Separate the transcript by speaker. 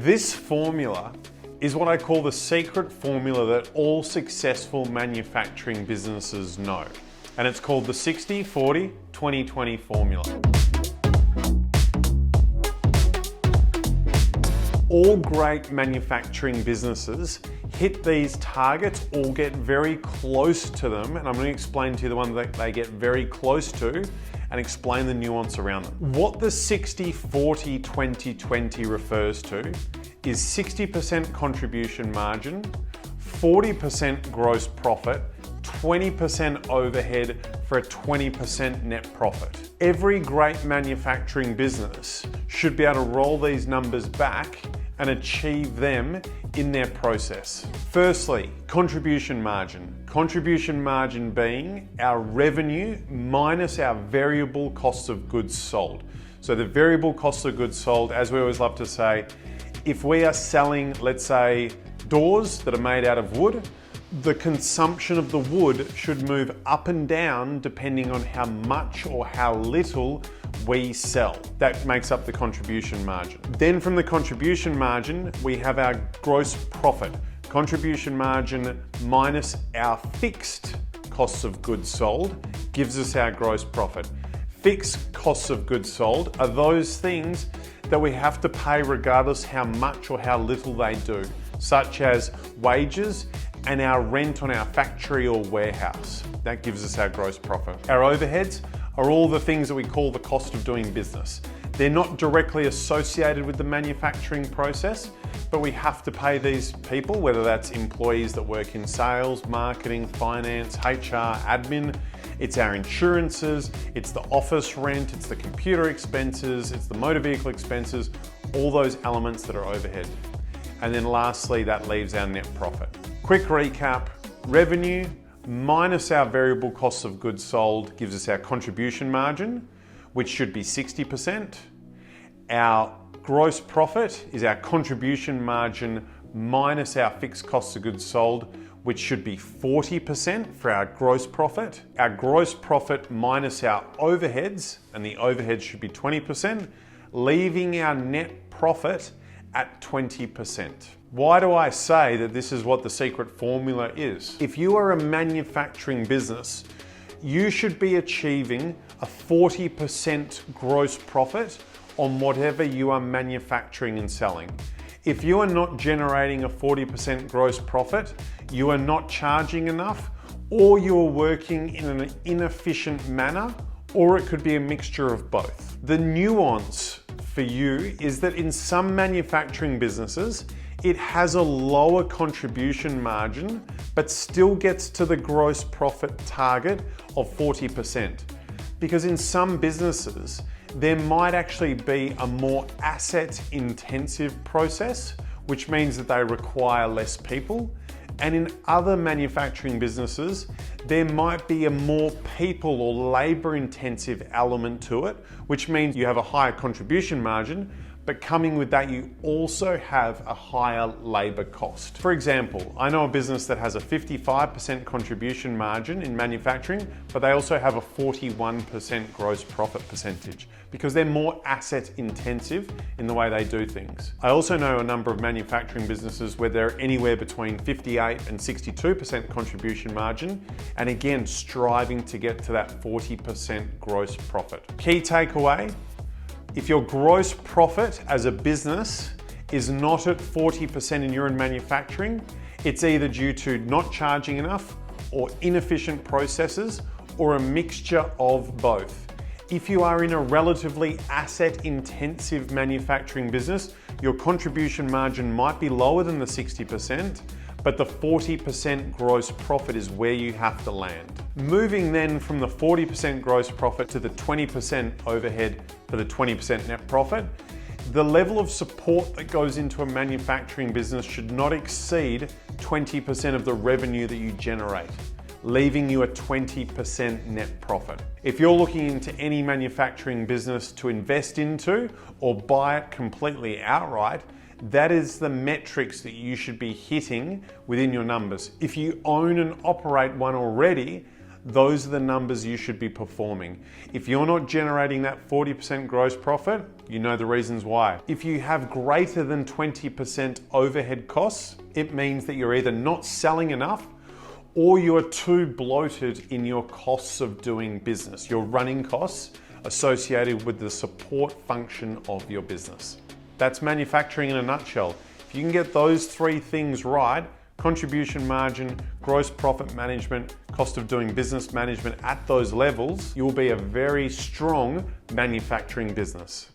Speaker 1: This formula is what I call the secret formula that all successful manufacturing businesses know. And it's called the 60-40-20-20 formula. All great manufacturing businesses hit these targets or get very close to them, and I'm going to explain to you the one that they get very close to and explain the nuance around them. What the 60-40-20-20 refers to is 60% contribution margin, 40% gross profit, 20% overhead for a 20% net profit. Every great manufacturing business should be able to roll these numbers back and achieve them in their process. Firstly, contribution margin. Contribution margin being our revenue minus our variable costs of goods sold. So the variable costs of goods sold, as we always love to say, if we are selling, let's say, doors that are made out of wood, the consumption of the wood should move up and down depending on how much or how little we sell. That makes up the contribution margin. Then from the contribution margin, we have our gross profit. Contribution margin minus our fixed costs of goods sold gives us our gross profit. Fixed costs of goods sold are those things that we have to pay regardless how much or how little they do, such as wages and our rent on our factory or warehouse. That gives us our gross profit. Our overheads are all the things that we call the cost of doing business. They're not directly associated with the manufacturing process, but we have to pay these people, whether that's employees that work in sales, marketing, finance, HR, admin. It's our insurances, it's the office rent, it's the computer expenses, it's the motor vehicle expenses, all those elements that are overhead. And then lastly, that leaves our net profit. Quick recap, revenue minus our variable costs of goods sold gives us our contribution margin, which should be 60%. Our gross profit is our contribution margin minus our fixed costs of goods sold, which should be 40% for our gross profit. Our gross profit minus our overheads, and the overheads should be 20%, leaving our net profit at 20%. Why do I say that this is what the secret formula is? If you are a manufacturing business, you should be achieving a 40% gross profit on whatever you are manufacturing and selling. If you are not generating a 40% gross profit, you are not charging enough, or you are working in an inefficient manner, or it could be a mixture of both. The nuance for you is that in some manufacturing businesses, it has a lower contribution margin, but still gets to the gross profit target of 40%. Because in some businesses, there might actually be a more asset-intensive process, which means that they require less people. And in other manufacturing businesses, there might be a more people or labor-intensive element to it, which means you have a higher contribution margin, but coming with that, you also have a higher labor cost. For example, I know a business that has a 55% contribution margin in manufacturing, but they also have a 41% gross profit percentage because they're more asset intensive in the way they do things. I also know a number of manufacturing businesses where they're anywhere between 58 and 62% contribution margin, and again, striving to get to that 40% gross profit. Key takeaway, if your gross profit as a business is not at 40% and you're in manufacturing, it's either due to not charging enough or inefficient processes or a mixture of both. If you are in a relatively asset-intensive manufacturing business, your contribution margin might be lower than the 60%, but the 40% gross profit is where you have to land. Moving then from the 40% gross profit to the 20% overhead for the 20% net profit, the level of support that goes into a manufacturing business should not exceed 20% of the revenue that you generate, leaving you a 20% net profit. If you're looking into any manufacturing business to invest into or buy it completely outright, that is the metrics that you should be hitting within your numbers. If you own and operate one already, those are the numbers you should be performing. If you're not generating that 40% gross profit, you know the reasons why. If you have greater than 20% overhead costs, it means that you're either not selling enough or you're too bloated in your costs of doing business, your running costs associated with the support function of your business. That's manufacturing in a nutshell. If you can get those three things right, contribution margin, gross profit management, cost of doing business management at those levels, you'll be a very strong manufacturing business.